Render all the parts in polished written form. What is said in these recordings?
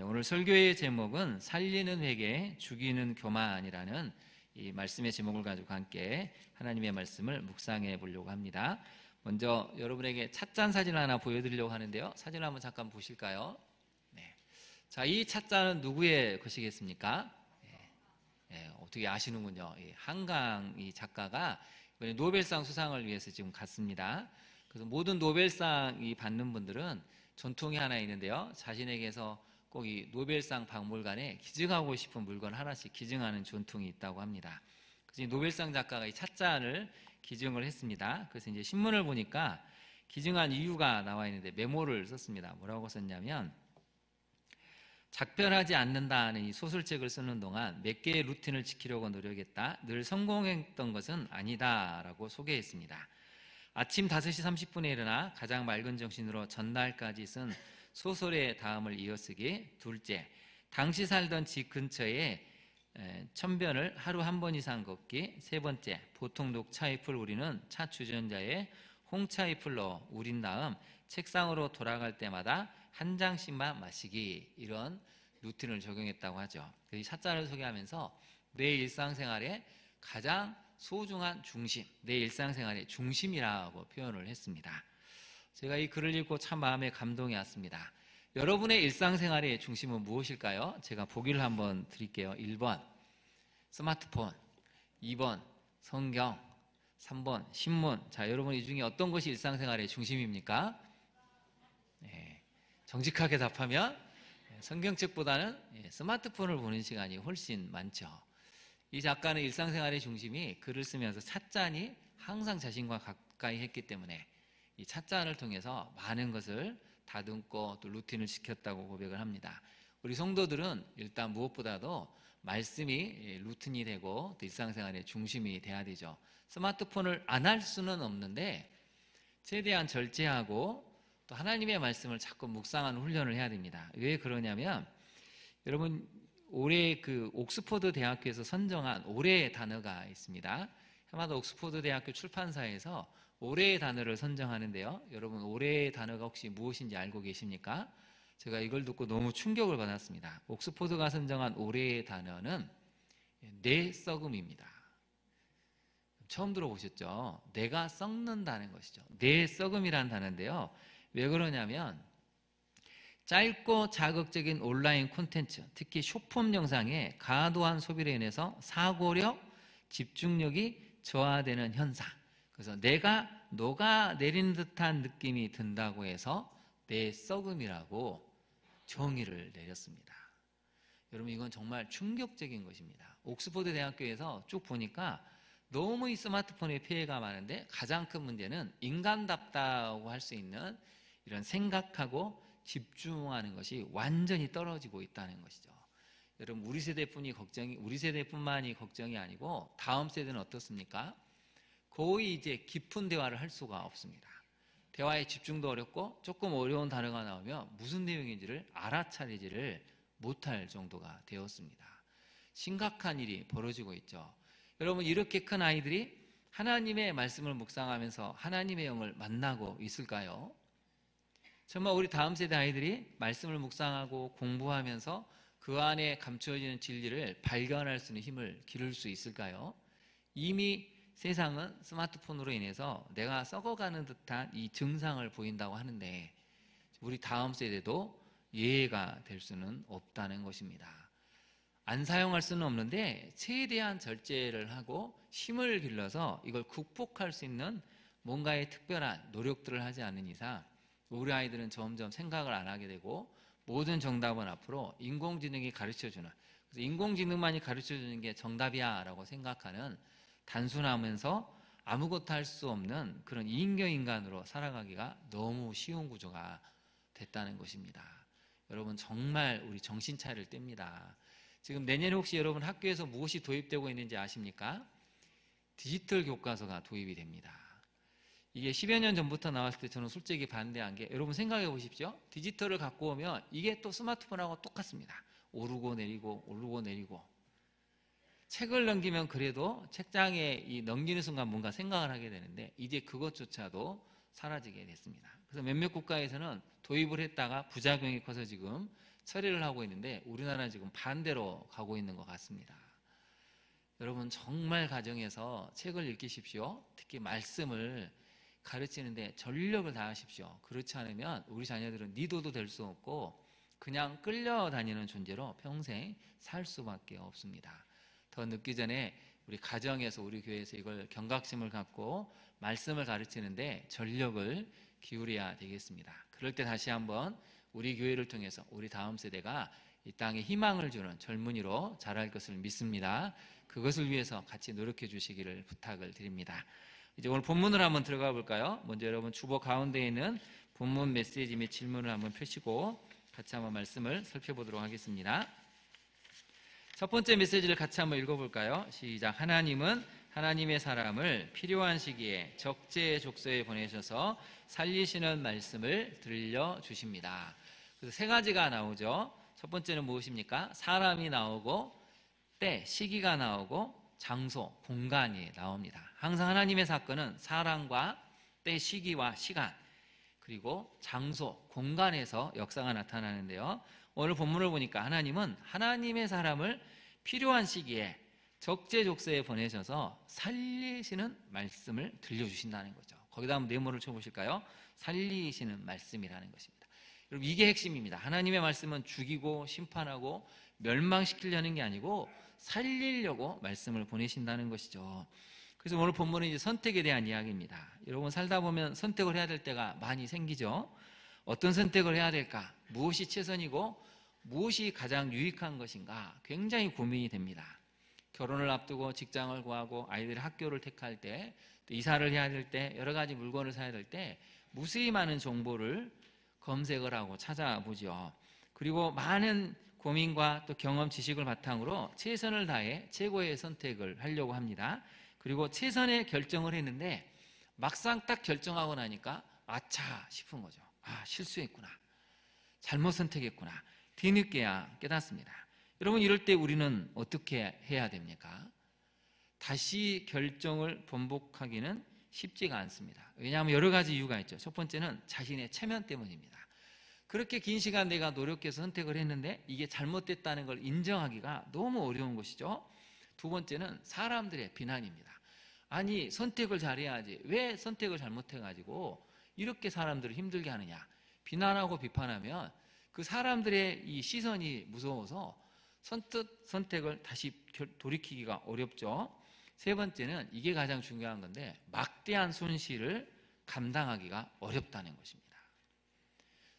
오늘 설교의 제목은 살리는 회개, 죽이는 교만이라는 이 말씀의 제목을 가지고 함께 하나님의 말씀을 묵상해 보려고 합니다. 먼저 여러분에게 찻잔 사진을 하나 보여드리려고 하는데요. 사진을 한번 잠깐 보실까요? 네. 자, 이 찻잔은 누구의 것이겠습니까? 어떻게 아시는군요. 한강 이 작가가 이번에 노벨상 수상을 위해서 지금 갔습니다. 그래서 모든 노벨상이 받는 분들은 전통이 하나 있는데요. 자신에게서 꼭 이 노벨상 박물관에 기증하고 싶은 물건 하나씩 기증하는 전통이 있다고 합니다. 그래서 이 노벨상 작가가 이 찻잔을 기증을 했습니다. 그래서 이제 신문을 보니까 기증한 이유가 나와 있는데 메모를 썼습니다. 뭐라고 썼냐면, 작별하지 않는다는 이 소설책을 쓰는 동안 몇 개의 루틴을 지키려고 노력했다. 늘 성공했던 것은 아니다 라고 소개했습니다. 아침 5시 30분에 일어나 가장 맑은 정신으로 전날까지 쓴 소설의 다음을 이어쓰기. 둘째, 당시 살던 집 근처에 천변을 하루 한 번 이상 걷기. 세 번째, 보통 녹차잎을 우리는 차 주전자에 홍차잎을 넣어 우린 다음 책상으로 돌아갈 때마다 한 장씩만 마시기. 이런 루틴을 적용했다고 하죠. 이 찻잔을 소개하면서 내 일상생활에 가장 소중한 중심, 내 일상생활의 중심이라고 표현을 했습니다. 제가 이 글을 읽고 참 마음에 감동이 왔습니다. 여러분의 일상생활의 중심은 무엇일까요? 제가 보기를 한번 드릴게요. 1번 스마트폰, 2번 성경, 3번 신문. 자, 여러분 이 중에 어떤 것이 일상생활의 중심입니까? 네, 정직하게 답하면 성경책보다는 스마트폰을 보는 시간이 훨씬 많죠. 이 작가는 일상생활의 중심이 글을 쓰면서 찻잔이 항상 자신과 가까이 했기 때문에 이 찻잔을 통해서 많은 것을 다듬고 또 루틴을 지켰다고 고백을 합니다. 우리 성도들은 일단 무엇보다도 말씀이 루틴이 되고 또 일상생활의 중심이 돼야 되죠. 스마트폰을 안 할 수는 없는데 최대한 절제하고 또 하나님의 말씀을 자꾸 묵상하는 훈련을 해야 됩니다. 왜 그러냐면, 여러분 올해 그 옥스퍼드 대학교에서 선정한 올해의 단어가 있습니다. 해마다 옥스퍼드 대학교 출판사에서 올해의 단어를 선정하는데요. 여러분 올해의 단어가 혹시 무엇인지 알고 계십니까? 제가 이걸 듣고 너무 충격을 받았습니다. 옥스퍼드가 선정한 올해의 단어는 내 썩음입니다. 처음 들어보셨죠? 내가 썩는다는 것이죠. 내 썩음이라는 단어인데요. 왜 그러냐면, 짧고 자극적인 온라인 콘텐츠, 특히 숏폼 영상의 과도한 소비로 인해서 사고력, 집중력이 저하되는 현상. 그래서 내가 녹아내리는 듯한 느낌이 든다고 해서 내 썩음이라고 정의를 내렸습니다. 여러분 이건 정말 충격적인 것입니다. 옥스퍼드 대학교에서 쭉 보니까 너무 이 스마트폰의 피해가 많은데 가장 큰 문제는 인간답다고 할 수 있는 이런 생각하고 집중하는 것이 완전히 떨어지고 있다는 것이죠. 여러분 우리 세대뿐만이 걱정이 아니고 다음 세대는 어떻습니까? 거의 이제 깊은 대화를 할 수가 없습니다. 대화에 집중도 어렵고 조금 어려운 단어가 나오면 무슨 내용인지를 알아차리지를 못할 정도가 되었습니다. 심각한 일이 벌어지고 있죠. 여러분 이렇게 큰 아이들이 하나님의 말씀을 묵상하면서 하나님의 영을 만나고 있을까요? 정말 우리 다음 세대 아이들이 말씀을 묵상하고 공부하면서 그 안에 감추어지는 진리를 발견할 수 있는 힘을 기를 수 있을까요? 이미 세상은 스마트폰으로 인해서 내가 썩어가는 듯한 이 증상을 보인다고 하는데 우리 다음 세대도 예외가 될 수는 없다는 것입니다. 안 사용할 수는 없는데 최대한 절제를 하고 힘을 길러서 이걸 극복할 수 있는 뭔가의 특별한 노력들을 하지 않는 이상 우리 아이들은 점점 생각을 안 하게 되고 모든 정답은 앞으로 인공지능이 가르쳐주는, 그래서 인공지능만이 가르쳐주는 게 정답이야 라고 생각하는 단순하면서 아무것도 할 수 없는 그런 인격인간으로 살아가기가 너무 쉬운 구조가 됐다는 것입니다. 여러분 정말 우리 정신 차릴 때입니다. 지금 내년에 혹시 여러분 학교에서 무엇이 도입되고 있는지 아십니까? 디지털 교과서가 도입이 됩니다. 이게 10여 년 전부터 나왔을 때 저는 솔직히 반대한 게, 여러분 생각해 보십시오. 디지털을 갖고 오면 이게 또 스마트폰하고 똑같습니다. 오르고 내리고 오르고 내리고. 책을 넘기면 그래도 책장에 이 넘기는 순간 뭔가 생각을 하게 되는데 이제 그것조차도 사라지게 됐습니다. 그래서 몇몇 국가에서는 도입을 했다가 부작용이 커서 지금 처리를 하고 있는데 우리나라는 지금 반대로 가고 있는 것 같습니다. 여러분 정말 가정에서 책을 읽으십시오. 특히 말씀을 가르치는데 전력을 다하십시오. 그렇지 않으면 우리 자녀들은 리더도 될 수 없고 그냥 끌려다니는 존재로 평생 살 수밖에 없습니다. 더 늦기 전에 우리 가정에서 우리 교회에서 이걸 경각심을 갖고 말씀을 가르치는데 전력을 기울여야 되겠습니다. 그럴 때 다시 한번 우리 교회를 통해서 우리 다음 세대가 이 땅에 희망을 주는 젊은이로 자랄 것을 믿습니다. 그것을 위해서 같이 노력해 주시기를 부탁을 드립니다. 이제 오늘 본문으로 한번 들어가 볼까요? 먼저 여러분 주보 가운데 있는 본문 메시지 및 질문을 한번 펴시고 같이 한번 말씀을 살펴보도록 하겠습니다. 첫 번째 메시지를 같이 한번 읽어볼까요? 시작. 하나님은 하나님의 사람을 필요한 시기에 적재적소에 보내셔서 살리시는 말씀을 들려주십니다. 그래서 세 가지가 나오죠. 첫 번째는 무엇입니까? 사람이 나오고 때, 시기가 나오고 장소, 공간이 나옵니다. 항상 하나님의 사건은 사람과 때, 시기와 시간 그리고 장소, 공간에서 역사가 나타나는데요. 오늘 본문을 보니까 하나님은 하나님의 사람을 필요한 시기에 적재적소에 보내셔서 살리시는 말씀을 들려주신다는 거죠. 거기다 한번 네모를 쳐보실까요? 살리시는 말씀이라는 것입니다. 여러분 이게 핵심입니다. 하나님의 말씀은 죽이고 심판하고 멸망시키려는 게 아니고 살리려고 말씀을 보내신다는 것이죠. 그래서 오늘 본문은 이제 선택에 대한 이야기입니다. 여러분 살다 보면 선택을 해야 될 때가 많이 생기죠. 어떤 선택을 해야 될까? 무엇이 최선이고 무엇이 가장 유익한 것인가? 굉장히 고민이 됩니다. 결혼을 앞두고 직장을 구하고 아이들의 학교를 택할 때, 또 이사를 해야 될 때, 여러 가지 물건을 사야 될 때 무수히 많은 정보를 검색을 하고 찾아보죠. 그리고 많은 고민과 또 경험, 지식을 바탕으로 최선을 다해 최고의 선택을 하려고 합니다. 그리고 최선의 결정을 했는데 막상 딱 결정하고 나니까 아차 싶은 거죠. 아, 실수했구나. 잘못 선택했구나. 뒤늦게야 깨닫습니다. 여러분 이럴 때 우리는 어떻게 해야 됩니까? 다시 결정을 번복하기는 쉽지가 않습니다. 왜냐하면 여러 가지 이유가 있죠. 첫 번째는 자신의 체면 때문입니다. 그렇게 긴 시간 내가 노력해서 선택을 했는데 이게 잘못됐다는 걸 인정하기가 너무 어려운 것이죠. 두 번째는 사람들의 비난입니다. 아니 선택을 잘해야지 왜 선택을 잘못해가지고 이렇게 사람들을 힘들게 하느냐. 비난하고 비판하면 그 사람들의 이 시선이 무서워서 선택을 다시 돌이키기가 어렵죠. 세 번째는 이게 가장 중요한 건데 막대한 손실을 감당하기가 어렵다는 것입니다.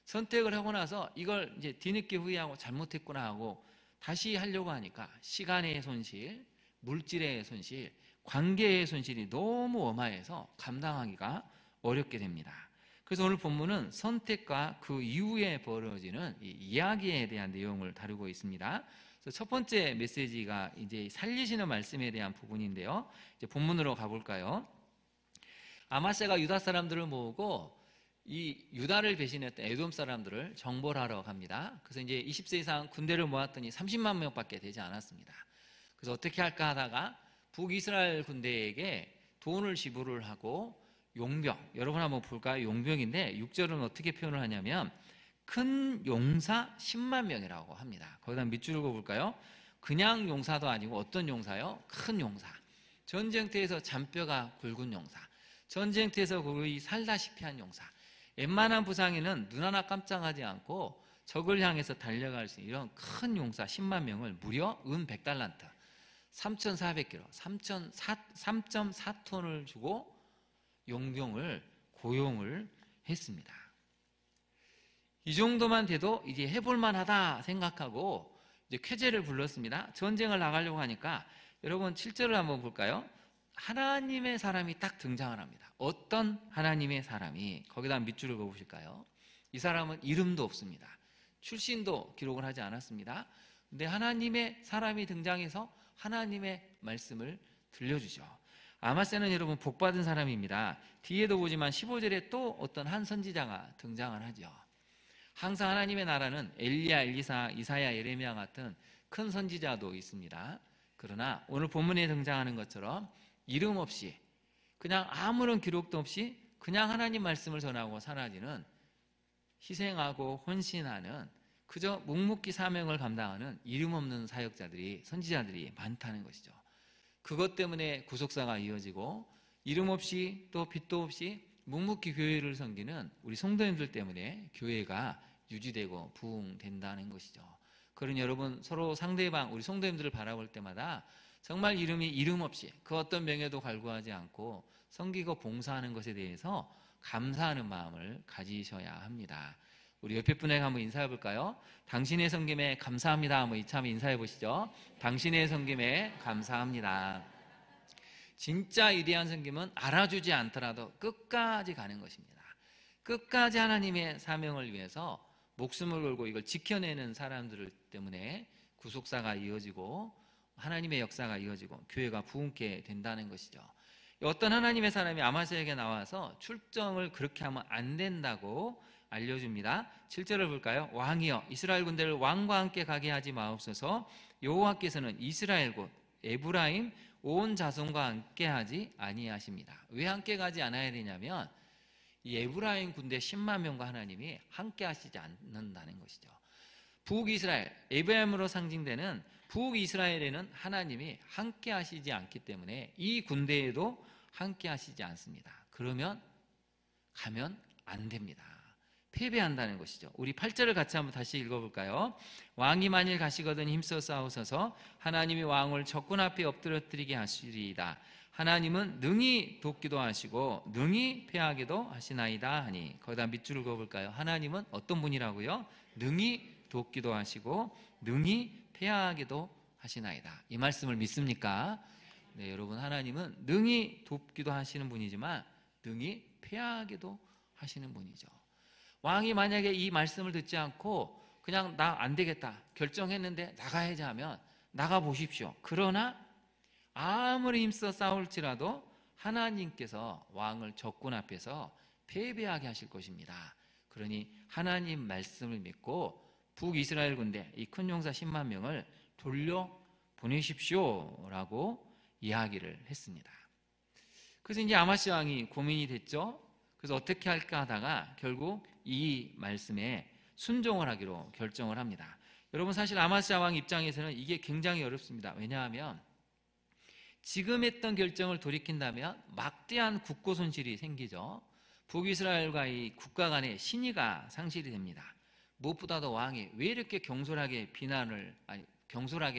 선택을 하고 나서 이걸 이제 뒤늦게 후회하고 잘못했구나 하고 다시 하려고 하니까 시간의 손실, 물질의 손실, 관계의 손실이 너무 어마해서 감당하기가 어렵게 됩니다. 그래서 오늘 본문은 선택과 그 이후에 벌어지는 이 이야기에 대한 내용을 다루고 있습니다. 그래서 첫 번째 메시지가 이제 살리시는 말씀에 대한 부분인데요. 이제 본문으로 가볼까요? 아마세가 유다 사람들을 모으고 이 유다를 배신했던 에돔 사람들을 정벌 하러 갑니다. 그래서 이제 20세 이상 군대를 모았더니 30만 명밖에 되지 않았습니다. 그래서 어떻게 할까 하다가 북이스라엘 군대에게 돈을 지불을 하고 용병, 여러분 한번 볼까요? 용병인데 6절은 어떻게 표현을 하냐면 큰 용사 10만 명이라고 합니다. 거기다 밑줄 읽어볼까요? 그냥 용사도 아니고 어떤 용사요? 큰 용사. 전쟁터에서 잔뼈가 굵은 용사. 전쟁터에서 거의 살다시피 한 용사. 웬만한 부상에는 눈 하나 깜짝하지 않고 적을 향해서 달려갈 수 있는 이런 큰 용사 10만 명을 무려 은 100달란트 3,400kg 3.4톤을 주고 용병을 고용을 했습니다. 이 정도만 돼도 이제 해볼만 하다 생각하고 이제 쾌재를 불렀습니다. 전쟁을 나가려고 하니까 여러분 7절을 한번 볼까요? 하나님의 사람이 딱 등장을 합니다. 어떤 하나님의 사람이, 거기다 밑줄을 그어보실까요? 이 사람은 이름도 없습니다. 출신도 기록을 하지 않았습니다. 근데 하나님의 사람이 등장해서 하나님의 말씀을 들려주죠. 아마세는 여러분 복받은 사람입니다. 뒤에도 보지만 15절에 또 어떤 한 선지자가 등장을 하죠. 항상 하나님의 나라는 엘리야, 엘리사, 이사야, 예레미야 같은 큰 선지자도 있습니다. 그러나 오늘 본문에 등장하는 것처럼 이름 없이 그냥 아무런 기록도 없이 그냥 하나님 말씀을 전하고 사라지는 희생하고 헌신하는 그저 묵묵히 사명을 감당하는 이름 없는 사역자들이, 선지자들이 많다는 것이죠. 그것 때문에 구속사가 이어지고 이름 없이 또 빛도 없이 묵묵히 교회를 섬기는 우리 성도님들 때문에 교회가 유지되고 부흥된다는 것이죠. 그러니 여러분, 서로 상대방, 우리 성도님들을 바라볼 때마다 정말 이름 없이 그 어떤 명예도 갈구하지 않고 섬기고 봉사하는 것에 대해서 감사하는 마음을 가지셔야 합니다. 우리 옆에 분에게 한번 인사해 볼까요? 당신의 섬김에 감사합니다. 한번 이참에 인사해 보시죠. 당신의 섬김에 감사합니다. 진짜 위대한 섬김은 알아주지 않더라도 끝까지 가는 것입니다. 끝까지 하나님의 사명을 위해서 목숨을 걸고 이걸 지켜내는 사람들 때문에 구속사가 이어지고 하나님의 역사가 이어지고 교회가 부흥케 된다는 것이죠. 어떤 하나님의 사람이 아마스에게 나와서 출정을 그렇게 하면 안 된다고 알려줍니다. 7절을 볼까요? 왕이여, 이스라엘 군대를 왕과 함께 가게 하지 마옵소서. 여호와께서는 이스라엘 곧 에브라임 온 자손과 함께 하지 아니하십니다. 왜 함께 가지 않아야 되냐면 이 에브라임 군대 10만 명과 하나님이 함께 하시지 않는다는 것이죠. 북이스라엘, 에브라임으로 상징되는 북이스라엘에는 하나님이 함께 하시지 않기 때문에 이 군대에도 함께 하시지 않습니다. 그러면 가면 안 됩니다. 패배한다는 것이죠. 우리 8절을 같이 한번 다시 읽어볼까요? 왕이 만일 가시거든 힘써 싸우소서. 하나님이 왕을 적군 앞에 엎드러뜨리게 하시리이다. 하나님은 능히 돕기도 하시고 능히 패하기도 하시나이다 하니. 거기다 밑줄 읽어볼까요? 하나님은 어떤 분이라고요? 능히 돕기도 하시고 능히 패하기도 하시나이다. 이 말씀을 믿습니까? 네, 여러분, 하나님은 능히 돕기도 하시는 분이지만 능히 패하기도 하시는 분이죠. 왕이 만약에 이 말씀을 듣지 않고 그냥 나 안 되겠다 결정했는데 나가야지 하면 나가 보십시오. 그러나 아무리 힘써 싸울지라도 하나님께서 왕을 적군 앞에서 패배하게 하실 것입니다. 그러니 하나님 말씀을 믿고 북이스라엘 군대 이 큰 용사 10만 명을 돌려보내십시오라고 이야기를 했습니다. 그래서 이제 아마스야 왕이 고민이 됐죠. 그래서 어떻게 할까 하다가 결국 이 말씀에 순종을 하기로 결정을 합니다. 여러분, 사실 아마스야 왕 입장에서는 이게 굉장히 어렵습니다. 왜냐하면 지금 했던 결정을 돌이킨다면 막대한 국고 손실이 생기죠. 북이스라엘과 이 국가 간의 신의가 상실이 됩니다. 무엇보다도 왕이 왜 이렇게 경솔하게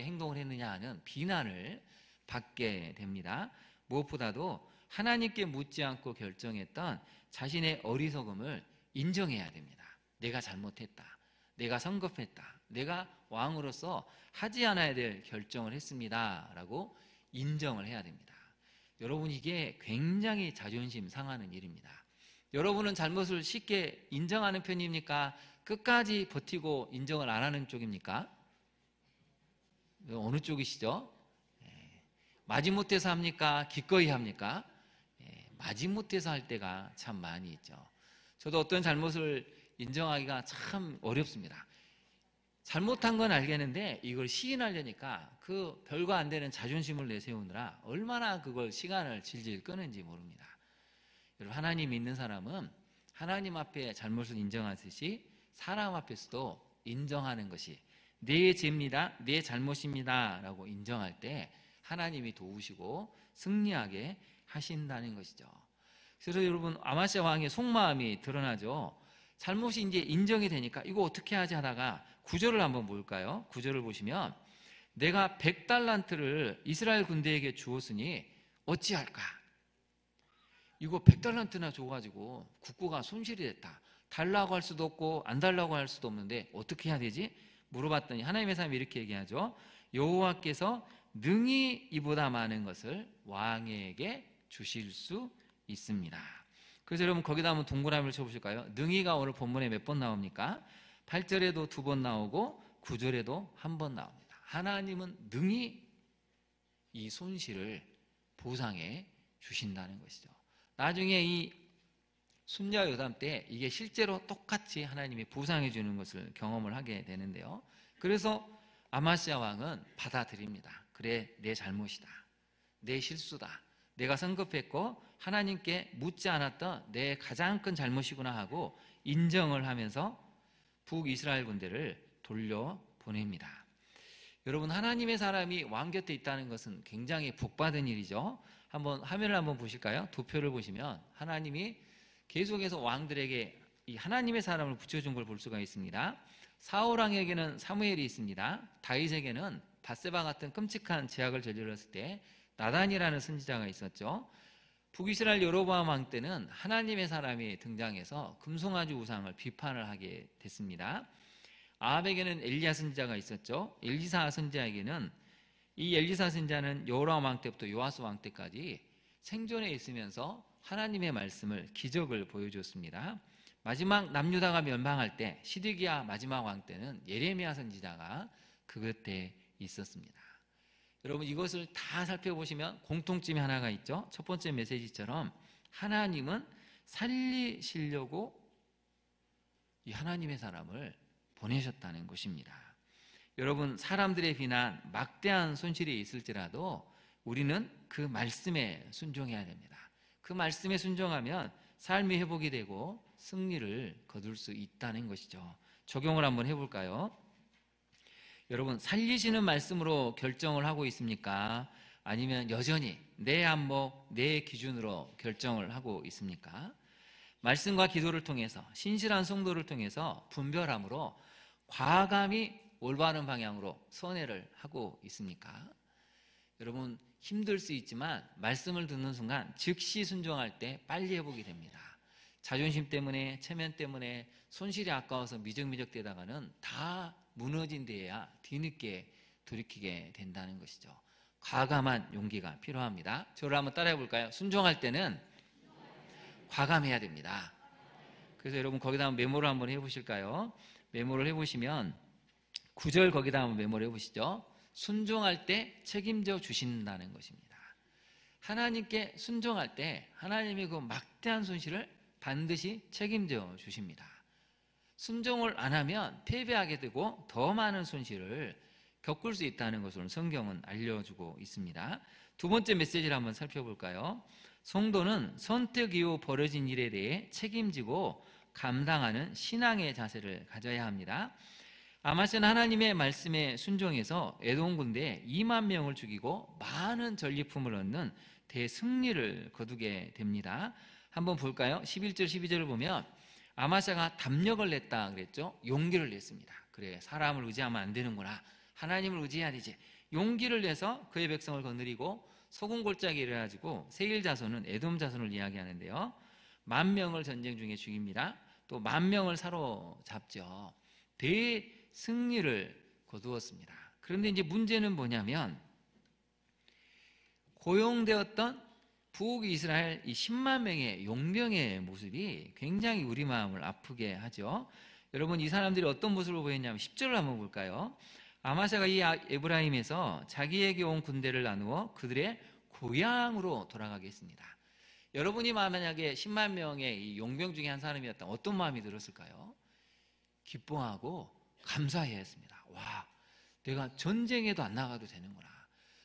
행동을 했느냐 하는 비난을 받게 됩니다. 무엇보다도 하나님께 묻지 않고 결정했던 자신의 어리석음을 인정해야 됩니다. 내가 잘못했다. 내가 성급했다. 내가 왕으로서 하지 않아야 될 결정을 했습니다. 라고 인정을 해야 됩니다. 여러분, 이게 굉장히 자존심 상하는 일입니다. 여러분은 잘못을 쉽게 인정하는 편입니까? 끝까지 버티고 인정을 안 하는 쪽입니까? 어느 쪽이시죠? 마지못해서 합니까? 기꺼이 합니까? 마지못해서 할 때가 참 많이 있죠. 저도 어떤 잘못을 인정하기가 참 어렵습니다. 잘못한 건 알겠는데 이걸 시인하려니까 그 별거 안 되는 자존심을 내세우느라 얼마나 그걸 시간을 질질 끄는지 모릅니다. 여러분, 하나님 믿는 사람은 하나님 앞에 잘못을 인정하듯이 사람 앞에서도 인정하는 것이 내 죄입니다, 내 잘못입니다 라고 인정할 때 하나님이 도우시고 승리하게 하신다는 것이죠. 그래서 여러분, 아마스야 왕의 속마음이 드러나죠. 잘못이 이제 인정이 되니까 이거 어떻게 하지 하다가 9절을 한번 볼까요? 9절을 보시면 내가 100달란트를 이스라엘 군대에게 주었으니 어찌할까? 이거 100달란트나 줘가지고 국고가 손실이 됐다. 달라고 할 수도 없고 안 달라고 할 수도 없는데 어떻게 해야 되지? 물어봤더니 하나님의 사람이 이렇게 얘기하죠. 여호와께서 능히 이보다 많은 것을 왕에게 주실 수 있습니다. 그래서 여러분, 거기다 한번 동그라미를 쳐보실까요? 능히가 오늘 본문에 몇 번 나옵니까? 8절에도 2번 나오고 9절에도 1번 나옵니다. 하나님은 능히 이 손실을 보상해 주신다는 것이죠. 나중에 이 순녀 요담 때 이게 실제로 똑같이 하나님이 보상해 주는 것을 경험을 하게 되는데요. 그래서 아마스야 왕은 받아들입니다. 그래, 내 잘못이다. 내 실수다. 내가 성급했고 하나님께 묻지 않았던 내 가장 큰 잘못이구나 하고 인정을 하면서 북이스라엘 군대를 돌려보냅니다. 여러분, 하나님의 사람이 왕 곁에 있다는 것은 굉장히 복받은 일이죠. 화면을 한번 보실까요? 도표를 보시면 하나님이 계속해서 왕들에게 이 하나님의 사람을 붙여준 걸 볼 수가 있습니다. 사울 왕에게는 사무엘이 있습니다. 다윗에게는 밧세바 같은 끔찍한 죄악을 저질렀을 때 나단이라는 선지자가 있었죠. 북이스라엘 여로보암 왕 때는 하나님의 사람이 등장해서 금송아지 우상을 비판을 하게 됐습니다. 아합에게는 엘리야 선지자가 있었죠. 엘리사 선지자에게는 이 엘리사 선지자는 여호람 왕 때부터 요아스 왕 때까지 생존해 있으면서 하나님의 말씀을 기적을 보여줬습니다. 마지막 남유다가 멸망할 때 시드기야 마지막 왕 때는 예레미야 선지자가 그 곁에 있었습니다. 여러분, 이것을 다 살펴보시면 공통점이 하나가 있죠. 첫 번째 메시지처럼 하나님은 살리시려고 이 하나님의 사람을 보내셨다는 것입니다. 여러분, 사람들의 비난, 막대한 손실이 있을지라도 우리는 그 말씀에 순종해야 됩니다. 그 말씀에 순종하면 삶이 회복이 되고 승리를 거둘 수 있다는 것이죠. 적용을 한번 해볼까요? 여러분, 살리시는 말씀으로 결정을 하고 있습니까? 아니면 여전히 내 안목, 내 기준으로 결정을 하고 있습니까? 말씀과 기도를 통해서, 신실한 성도를 통해서 분별함으로 과감히 올바른 방향으로 선회를 하고 있습니까? 여러분, 힘들 수 있지만 말씀을 듣는 순간 즉시 순종할 때 빨리 회복이 됩니다. 자존심 때문에, 체면 때문에 손실이 아까워서 미적미적대다가는 다 무너진 데에야 뒤늦게 돌이키게 된다는 것이죠. 과감한 용기가 필요합니다. 저를 한번 따라해 볼까요? 순종할 때는 과감해야 됩니다. 그래서 여러분, 거기다 한번 메모를 한번 해보실까요? 메모를 해보시면 9절 거기다 한번 메모를 해보시죠. 순종할 때 책임져 주신다는 것입니다. 하나님께 순종할 때 하나님이 그 막대한 손실을 반드시 책임져 주십니다. 순종을 안 하면 패배하게 되고 더 많은 손실을 겪을 수 있다는 것을 성경은 알려주고 있습니다. 두 번째 메시지를 한번 살펴볼까요? 성도는 선택 이후 벌어진 일에 대해 책임지고 감당하는 신앙의 자세를 가져야 합니다. 아마스는 하나님의 말씀에 순종해서 에돔 군대에 2만 명을 죽이고 많은 전리품을 얻는 대승리를 거두게 됩니다. 한번 볼까요? 11절 12절을 보면 아마스가 담력을 냈다 그랬죠. 용기를 냈습니다. 그래, 사람을 의지하면 안 되는구나, 하나님을 의지해야 되지. 용기를 내서 그의 백성을 거느리고 소금골짜기에 이르가지고 세일 자손은 에돔 자손을 이야기하는데요, 10,000명을 전쟁 중에 죽입니다. 또 10,000명을 사로잡죠. 대승리를 거두었습니다. 그런데 이제 문제는 뭐냐면 고용되었던 북이스라엘 이 10만 명의 용병의 모습이 굉장히 우리 마음을 아프게 하죠. 여러분, 이 사람들이 어떤 모습을 보였냐면 10절을 한번 볼까요? 아마샤가 이 에브라임에서 자기에게 온 군대를 나누어 그들의 고향으로 돌아가게 했습니다. 여러분이 만약에 10만 명의 이 용병 중에 한 사람이었다면 어떤 마음이 들었을까요? 기뻐하고 감사해야 했습니다. 와, 내가 전쟁에도 안 나가도 되는구나.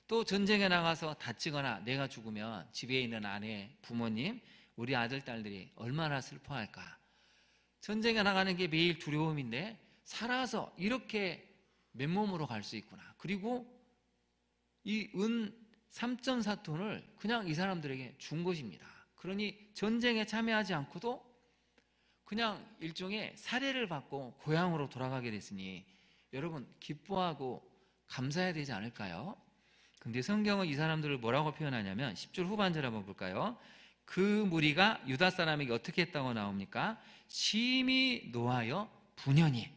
또 전쟁에 나가서 다치거나 내가 죽으면 집에 있는 아내, 부모님, 우리 아들, 딸들이 얼마나 슬퍼할까. 전쟁에 나가는 게 매일 두려움인데 살아서 이렇게 맨몸으로 갈 수 있구나. 그리고 이 은 3.4톤을 그냥 이 사람들에게 준 것입니다. 그러니 전쟁에 참여하지 않고도 그냥 일종의 살해를 받고 고향으로 돌아가게 됐으니 여러분, 기뻐하고 감사해야 되지 않을까요? 근데 성경은 이 사람들을 뭐라고 표현하냐면 10절 후반절 한번 볼까요? 그 무리가 유다 사람에게 어떻게 했다고 나옵니까? 심히 노하여 분연히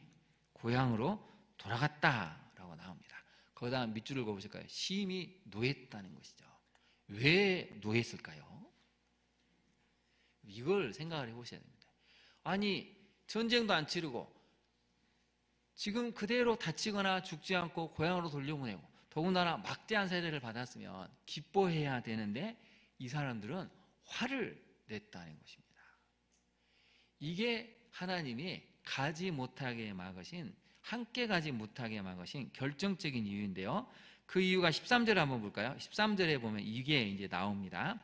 고향으로 돌아갔다라고 나옵니다. 거기다 밑줄을 그어보실까요? 심히 노했다는 것이죠. 왜 노했을까요? 이걸 생각을 해보셔야 됩니다. 아니, 전쟁도 안 치르고 지금 그대로 다치거나 죽지 않고 고향으로 돌려보내고 더군다나 막대한 세례를 받았으면 기뻐해야 되는데 이 사람들은 화를 냈다는 것입니다. 이게 하나님이 가지 못하게 막으신, 함께 가지 못하게 막으신 결정적인 이유인데요, 그 이유가 13절에 한번 볼까요? 13절에 보면 이게 이제 나옵니다.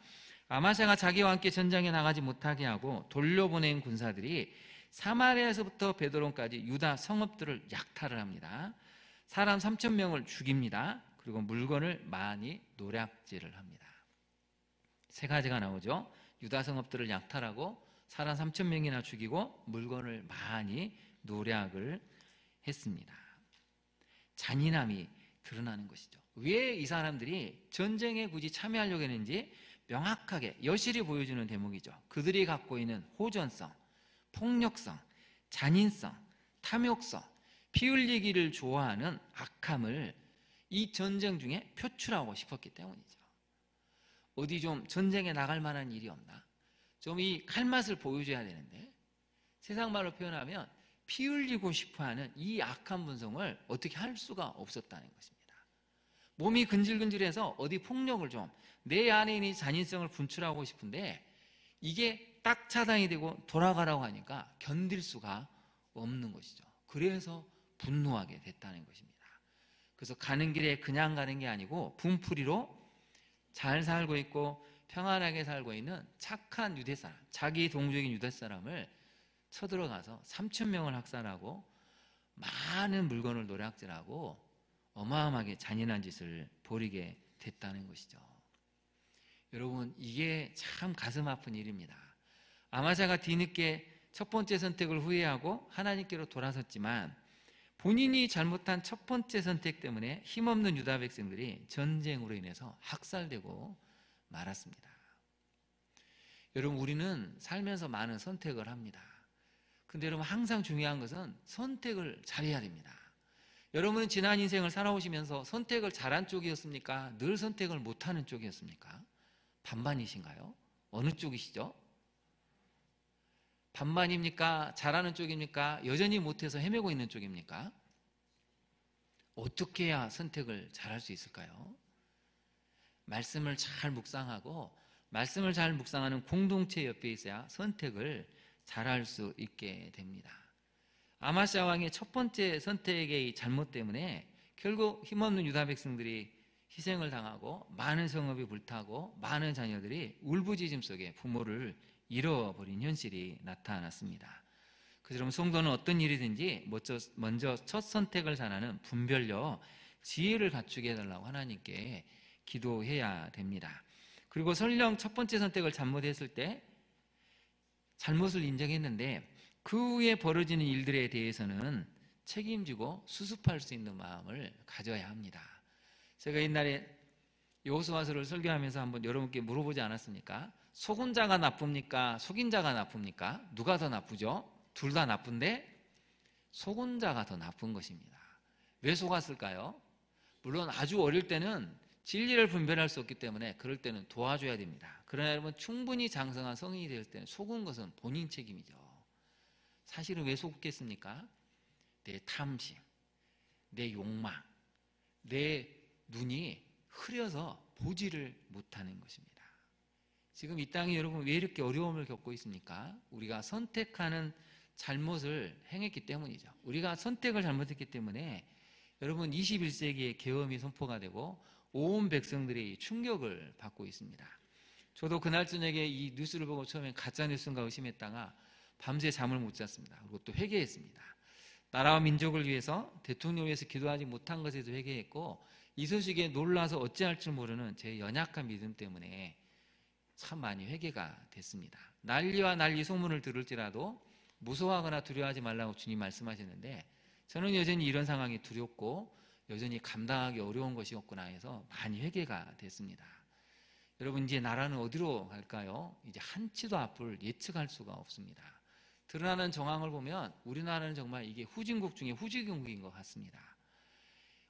아마샤가 자기와 함께 전장에 나가지 못하게 하고 돌려보낸 군사들이 사마리아에서부터 베드론까지 유다 성읍들을 약탈을 합니다. 사람 3,000명을 죽입니다. 그리고 물건을 많이 노략질을 합니다. 세 가지가 나오죠. 유다 성읍들을 약탈하고 사람 3,000명이나 죽이고 물건을 많이 노략을 했습니다. 잔인함이 드러나는 것이죠. 왜 이 사람들이 전쟁에 굳이 참여하려고 했는지 명확하게 여실히 보여주는 대목이죠. 그들이 갖고 있는 호전성, 폭력성, 잔인성, 탐욕성, 피 흘리기를 좋아하는 악함을 이 전쟁 중에 표출하고 싶었기 때문이죠. 어디 좀 전쟁에 나갈 만한 일이 없나? 좀 이 칼맛을 보여줘야 되는데, 세상 말로 표현하면 피 흘리고 싶어하는 이 악한 분성을 어떻게 할 수가 없었다는 것입니다. 몸이 근질근질해서 어디 폭력을 좀, 내 안에 있는 잔인성을 분출하고 싶은데 이게 딱 차단이 되고 돌아가라고 하니까 견딜 수가 없는 것이죠. 그래서 분노하게 됐다는 것입니다. 그래서 가는 길에 그냥 가는 게 아니고 분풀이로 잘 살고 있고 평안하게 살고 있는 착한 유대 사람, 자기 동족인 유대 사람을 쳐들어가서 3,000명을 학살하고 많은 물건을 노략질하고 어마어마하게 잔인한 짓을 벌이게 됐다는 것이죠. 여러분, 이게 참 가슴 아픈 일입니다. 아마샤가 뒤늦게 첫 번째 선택을 후회하고 하나님께로 돌아섰지만 본인이 잘못한 첫 번째 선택 때문에 힘없는 유다 백성들이 전쟁으로 인해서 학살되고 말았습니다. 여러분, 우리는 살면서 많은 선택을 합니다. 근데 여러분, 항상 중요한 것은 선택을 잘해야 됩니다. 여러분은 지난 인생을 살아오시면서 선택을 잘한 쪽이었습니까? 늘 선택을 못하는 쪽이었습니까? 반반이신가요? 어느 쪽이시죠? 반반입니까? 잘하는 쪽입니까? 여전히 못해서 헤매고 있는 쪽입니까? 어떻게 해야 선택을 잘할 수 있을까요? 말씀을 잘 묵상하고 말씀을 잘 묵상하는 공동체 옆에 있어야 선택을 잘할 수 있게 됩니다. 아마시아 왕의 첫 번째 선택의 잘못 때문에 결국 힘없는 유다 백성들이 희생을 당하고 많은 성읍이 불타고 많은 자녀들이 울부짖음 속에 부모를 잃어버린 현실이 나타났습니다. 그래서 여러분, 성도는 어떤 일이든지 먼저 첫 선택을 잘하는 분별력, 지혜를 갖추게 해달라고 하나님께 기도해야 됩니다. 그리고 설령 첫 번째 선택을 잘못했을 때 잘못을 인정했는데 그 후에 벌어지는 일들에 대해서는 책임지고 수습할 수 있는 마음을 가져야 합니다. 제가 옛날에 여호수아서를 설교하면서 한번 여러분께 물어보지 않았습니까? 속은 자가 나쁩니까? 속인 자가 나쁩니까? 누가 더 나쁘죠? 둘 다 나쁜데 속은 자가 더 나쁜 것입니다. 왜 속았을까요? 물론 아주 어릴 때는 진리를 분별할 수 없기 때문에 그럴 때는 도와줘야 됩니다. 그러나 여러분, 충분히 장성한 성인이 될 때는 속은 것은 본인 책임이죠. 사실은 왜 속겠습니까? 내 탐심, 내 욕망, 내 눈이 흐려서 보지를 못하는 것입니다. 지금 이 땅에 여러분 왜 이렇게 어려움을 겪고 있습니까? 우리가 선택하는 잘못을 행했기 때문이죠. 우리가 선택을 잘못했기 때문에 여러분 21세기의 계엄이 선포가 되고 온 백성들이 충격을 받고 있습니다. 저도 그날 저녁에 이 뉴스를 보고 처음에 가짜 뉴스인가 의심했다가 밤새 잠을 못 잤습니다. 그리고 또 회개했습니다. 나라와 민족을 위해서, 대통령을 위해서 기도하지 못한 것에도 회개했고 이 소식에 놀라서 어찌할 줄 모르는 제 연약한 믿음 때문에 참 많이 회개가 됐습니다. 난리와 난리 소문을 들을지라도 무서워하거나 두려워하지 말라고 주님 말씀하셨는데 저는 여전히 이런 상황이 두렵고 여전히 감당하기 어려운 것이었구나 해서 많이 회개가 됐습니다. 여러분, 이제 나라는 어디로 갈까요? 이제 한치도 앞을 예측할 수가 없습니다. 드러나는 정황을 보면 우리나라는 정말 이게 후진국 중에 후진국인 것 같습니다.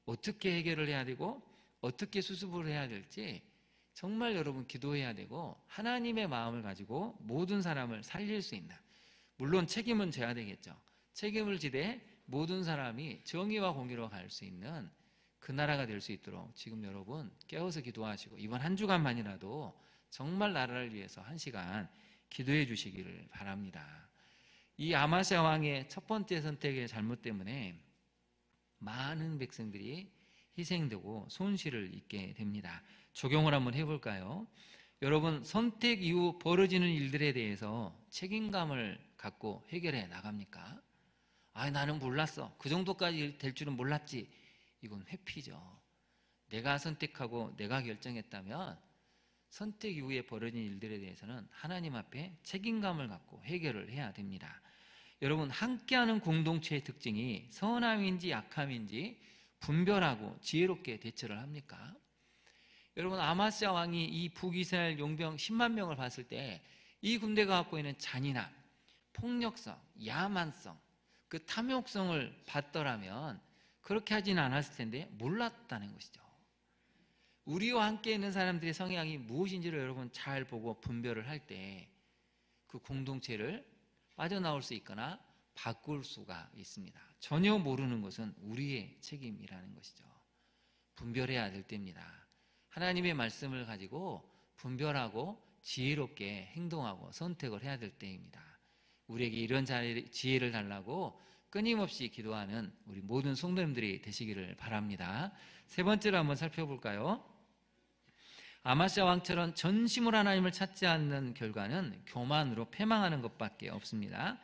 어떻게 해결을 해야 되고 어떻게 수습을 해야 될지 정말 여러분 기도해야 되고 하나님의 마음을 가지고 모든 사람을 살릴 수 있는, 물론 책임은 져야 되겠죠. 책임을 지되 모든 사람이 정의와 공의로 갈 수 있는 그 나라가 될 수 있도록 지금 여러분 깨어서 기도하시고 이번 한 주간만이라도 정말 나라를 위해서 한 시간 기도해 주시기를 바랍니다. 이 아마시아 왕의 첫 번째 선택의 잘못 때문에 많은 백성들이 희생되고 손실을 입게 됩니다. 적용을 한번 해볼까요? 여러분, 선택 이후 벌어지는 일들에 대해서 책임감을 갖고 해결해 나갑니까? 나는 몰랐어. 그 정도까지 될 줄은 몰랐지. 이건 회피죠. 내가 선택하고 내가 결정했다면 선택 이후에 벌어진 일들에 대해서는 하나님 앞에 책임감을 갖고 해결을 해야 됩니다. 여러분, 함께하는 공동체의 특징이 선함인지 약함인지 분별하고 지혜롭게 대처를 합니까? 여러분, 아마스야 왕이 이 북이스라엘 용병 10만 명을 봤을 때 이 군대가 갖고 있는 잔인함, 폭력성, 야만성, 그 탐욕성을 봤더라면 그렇게 하지는 않았을 텐데 몰랐다는 것이죠. 우리와 함께 있는 사람들의 성향이 무엇인지를 여러분 잘 보고 분별을 할 때 그 공동체를 빠져나올 수 있거나 바꿀 수가 있습니다. 전혀 모르는 것은 우리의 책임이라는 것이죠. 분별해야 될 때입니다. 하나님의 말씀을 가지고 분별하고 지혜롭게 행동하고 선택을 해야 될 때입니다. 우리에게 이런 지혜를 달라고 끊임없이 기도하는 우리 모든 성도님들이 되시기를 바랍니다. 세 번째로 한번 살펴볼까요? 아마스야 왕처럼 전심으로 하나님을 찾지 않는 결과는 교만으로 패망하는 것밖에 없습니다.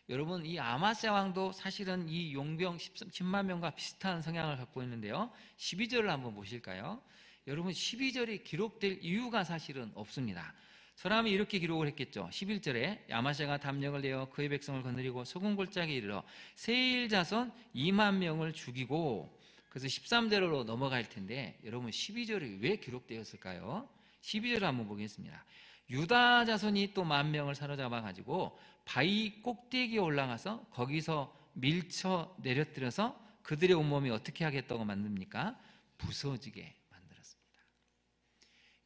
여러분, 이 아마스야 왕도 사실은 이 용병 10만 명과 비슷한 성향을 갖고 있는데요. 12절을 한번 보실까요? 여러분, 12절이 기록될 이유가 사실은 없습니다. 사람이 이렇게 기록을 했겠죠. 11절에 아마스야가 담력을 내어 그의 백성을 거느리고 소금 골짜기에 이르러 세일 자손 2만 명을 죽이고, 그래서 13절로 넘어갈 텐데 여러분 12절이 왜 기록되었을까요? 12절을 한번 보겠습니다. 유다 자손이 또 10,000명을 사로잡아 가지고 바위 꼭대기에 올라가서 거기서 밀쳐 내려뜨려서 그들의 온몸이 어떻게 하겠다고 만듭니까? 부서지게 만들었습니다.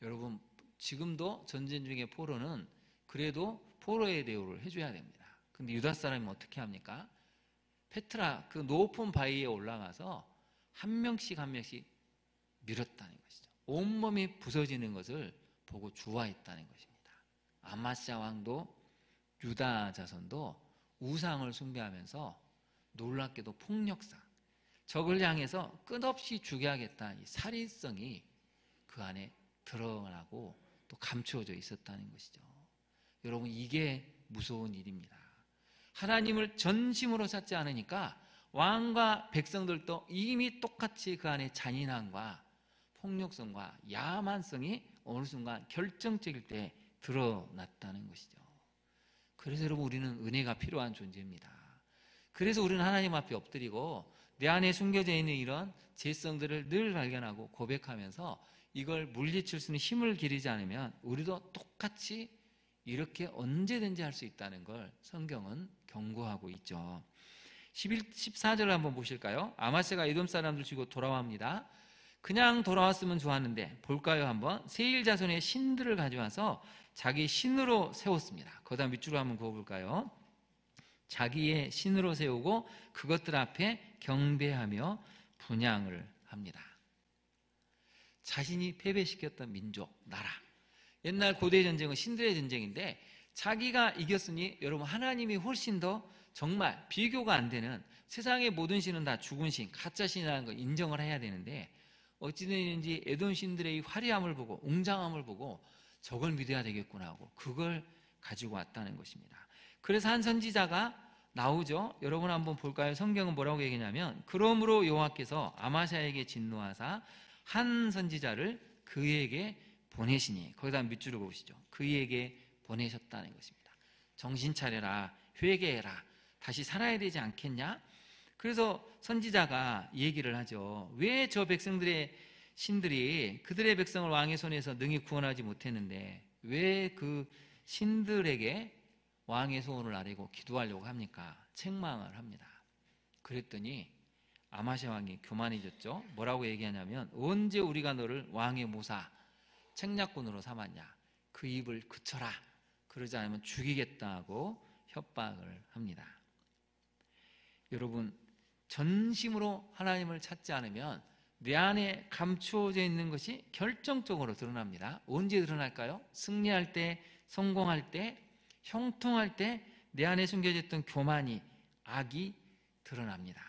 여러분, 지금도 전쟁 중에 포로는 그래도 포로의 대우를 해줘야 됩니다. 근데 유다 사람이 어떻게 합니까? 페트라 그 높은 바위에 올라가서 한 명씩 한 명씩 밀었다는 것이죠. 온몸이 부서지는 것을 보고 주와했다는 것입니다. 아마스야 왕도 유다 자손도 우상을 숭배하면서 놀랍게도 폭력상, 적을 향해서 끝없이 죽여야겠다, 이 살인성이 그 안에 드러나고 또 감추어져 있었다는 것이죠. 여러분, 이게 무서운 일입니다. 하나님을 전심으로 찾지 않으니까 왕과 백성들도 이미 똑같이 그 안에 잔인함과 폭력성과 야만성이 어느 순간 결정적일 때 드러났다는 것이죠. 그래서 여러분, 우리는 은혜가 필요한 존재입니다. 그래서 우리는 하나님 앞에 엎드리고 내 안에 숨겨져 있는 이런 죄성들을 늘 발견하고 고백하면서 이걸 물리칠 수 있는 힘을 기르지 않으면 우리도 똑같이 이렇게 언제든지 할 수 있다는 걸 성경은 경고하고 있죠. 14절을 한번 보실까요? 아마스야가 에돔 사람들 죽이고 돌아옵니다. 그냥 돌아왔으면 좋았는데 볼까요? 한번 세일 자손의 신들을 가져와서 자기 신으로 세웠습니다. 그 다음 밑줄을 한번 그어볼까요? 자기의 신으로 세우고 그것들 앞에 경배하며 분향을 합니다. 자신이 패배시켰던 민족, 나라, 옛날 고대 전쟁은 신들의 전쟁인데 자기가 이겼으니 여러분, 하나님이 훨씬 더 정말 비교가 안 되는, 세상의 모든 신은 다 죽은 신, 가짜 신이라는 걸 인정을 해야 되는데 어찌됐는지 에돔 신들의 이 화려함을 보고 웅장함을 보고 저걸 믿어야 되겠구나 하고 그걸 가지고 왔다는 것입니다. 그래서 한 선지자가 나오죠. 여러분 한번 볼까요? 성경은 뭐라고 얘기하냐면, 그러므로 여호와께서 아마스야에게 진노하사 한 선지자를 그에게 보내시니, 거기다 밑줄을 보시죠. 그에게 보내셨다는 것입니다. 정신 차려라, 회개해라, 다시 살아야 되지 않겠냐? 그래서 선지자가 얘기를 하죠. 왜 저 백성들의 신들이 그들의 백성을 왕의 손에서 능히 구원하지 못했는데 왜 그 신들에게 왕의 소원을 아뢰고 기도하려고 합니까? 책망을 합니다. 그랬더니 아마스야 왕이 교만해졌죠. 뭐라고 얘기하냐면, 언제 우리가 너를 왕의 모사, 책략꾼으로 삼았냐? 그 입을 그쳐라. 그러지 않으면 죽이겠다고 협박을 합니다. 여러분, 전심으로 하나님을 찾지 않으면 내 안에 감추어져 있는 것이 결정적으로 드러납니다. 언제 드러날까요? 승리할 때, 성공할 때, 형통할 때 내 안에 숨겨져 있던 교만이, 악이 드러납니다.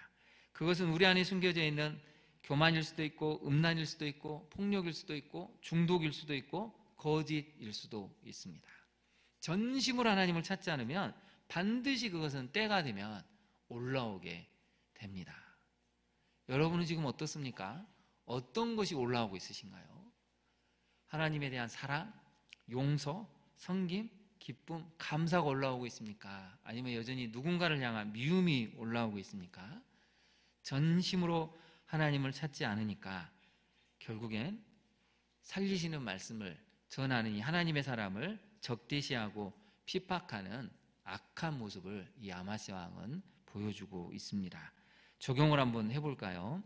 그것은 우리 안에 숨겨져 있는 교만일 수도 있고 음란일 수도 있고 폭력일 수도 있고 중독일 수도 있고 거짓일 수도 있습니다. 전심으로 하나님을 찾지 않으면 반드시 그것은 때가 되면 올라오게 됩니다. 여러분은 지금 어떻습니까? 어떤 것이 올라오고 있으신가요? 하나님에 대한 사랑, 용서, 섬김, 기쁨, 감사가 올라오고 있습니까? 아니면 여전히 누군가를 향한 미움이 올라오고 있습니까? 전심으로 하나님을 찾지 않으니까 결국엔 살리시는 말씀을 전하는 이 하나님의 사람을 적대시하고 핍박하는 악한 모습을 이 아마스야 왕은 보여주고 있습니다. 적용을 한번 해볼까요?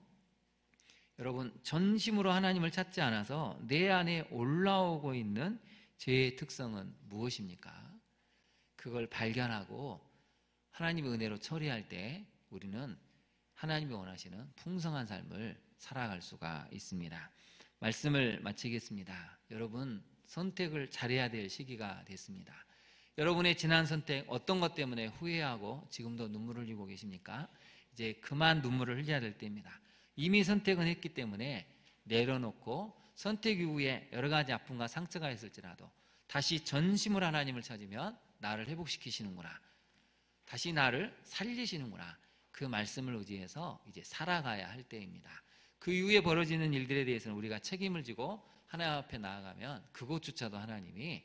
여러분, 전심으로 하나님을 찾지 않아서 내 안에 올라오고 있는 죄의 특성은 무엇입니까? 그걸 발견하고 하나님의 은혜로 처리할 때 우리는 하나님이 원하시는 풍성한 삶을 살아갈 수가 있습니다. 말씀을 마치겠습니다. 여러분, 선택을 잘해야 될 시기가 됐습니다. 여러분의 지난 선택 어떤 것 때문에 후회하고 지금도 눈물을 흘리고 계십니까? 이제 그만 눈물을 흘려야 될 때입니다. 이미 선택은 했기 때문에 내려놓고 선택 이후에 여러 가지 아픔과 상처가 있을지라도 다시 전심으로 하나님을 찾으면 나를 회복시키시는구나, 다시 나를 살리시는구나, 그 말씀을 의지해서 이제 살아가야 할 때입니다. 그 이후에 벌어지는 일들에 대해서는 우리가 책임을 지고 하나님 앞에 나아가면 그것조차도 하나님이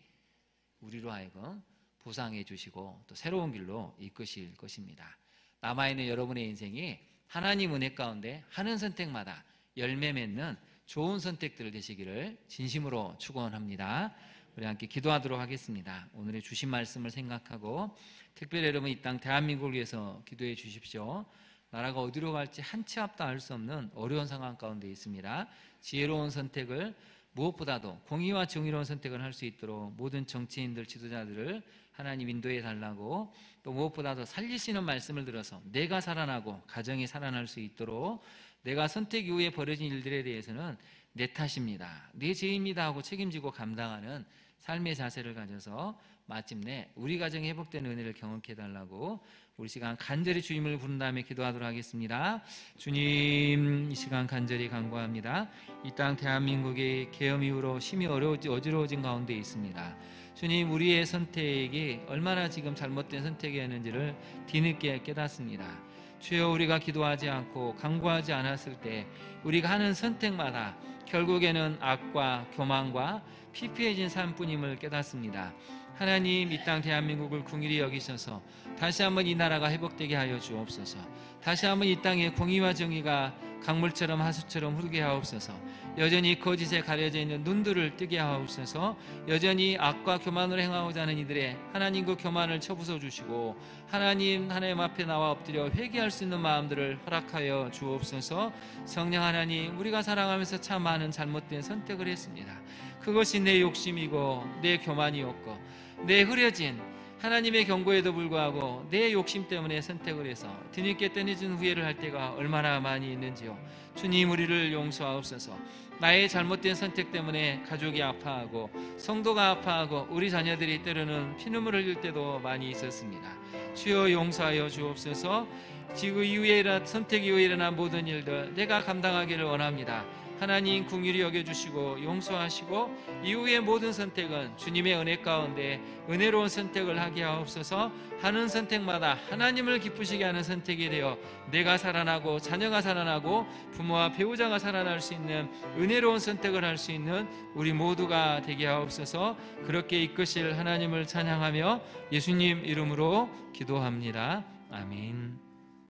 우리로 하여금 보상해 주시고 또 새로운 길로 이끄실 것입니다. 남아있는 여러분의 인생이 하나님 은혜 가운데 하는 선택마다 열매 맺는 좋은 선택들 되시기를 진심으로 축원합니다. 우리 함께 기도하도록 하겠습니다. 오늘의 주신 말씀을 생각하고 특별히 여러분 이 땅 대한민국을 위해서 기도해 주십시오. 나라가 어디로 갈지 한 치 앞도 알 수 없는 어려운 상황 가운데 있습니다. 지혜로운 선택을, 무엇보다도 공의와 정의로운 선택을 할 수 있도록 모든 정치인들, 지도자들을 하나님 인도해 달라고, 또 무엇보다도 살리시는 말씀을 들어서 내가 살아나고 가정이 살아날 수 있도록, 내가 선택 이후에 벌어진 일들에 대해서는 내 탓입니다, 내 죄입니다 하고 책임지고 감당하는 삶의 자세를 가져서 마침내 우리 가정이 회복되는 은혜를 경험케 해달라고 우리 시간 간절히 주님을 부른 다음에 기도하도록 하겠습니다. 주님, 이 시간 간절히 간구합니다. 이 땅 대한민국이 계엄 이후로 심히 어지러워진 가운데 있습니다. 주님, 우리의 선택이 얼마나 지금 잘못된 선택이었는지를 뒤늦게 깨닫습니다. 주여, 우리가 기도하지 않고 간구하지 않았을 때 우리가 하는 선택마다 결국에는 악과 교만과 피폐해진 삶뿐임을 깨닫습니다. 하나님, 이 땅 대한민국을 긍휼히 여기셔서 다시 한번 이 나라가 회복되게 하여 주옵소서. 다시 한번 이 땅에 공의와 정의가 강물처럼 하수처럼 흐르게 하옵소서. 여전히 거짓에 가려져 있는 눈들을 뜨게 하옵소서. 여전히 악과 교만을 행하고자 하는 이들의 하나님 그 교만을 쳐부숴 주시고 하나님 앞에 나와 엎드려 회개할 수 있는 마음들을 허락하여 주옵소서. 성령 하나님, 우리가 살아가면서 참 많은 잘못된 선택을 했습니다. 그것이 내 욕심이고 내 교만이었고 내 흐려진 하나님의 경고에도 불구하고 내 욕심 때문에 선택을 해서 뒤늦게 떠내준 후회를 할 때가 얼마나 많이 있는지요. 주님, 우리를 용서하옵소서. 나의 잘못된 선택 때문에 가족이 아파하고 성도가 아파하고 우리 자녀들이 때로는 피눈물을 흘릴 때도 많이 있었습니다. 주여, 용서하여 주옵소서. 지금 이후에 선택 이후에 일어난 모든 일들 내가 감당하기를 원합니다. 하나님, 긍휼히 여겨주시고 용서하시고 이후의 모든 선택은 주님의 은혜 가운데 은혜로운 선택을 하게 하옵소서. 하는 선택마다 하나님을 기쁘시게 하는 선택이 되어 내가 살아나고 자녀가 살아나고 부모와 배우자가 살아날 수 있는 은혜로운 선택을 할 수 있는 우리 모두가 되게 하옵소서. 그렇게 이끄실 하나님을 찬양하며 예수님 이름으로 기도합니다. 아멘.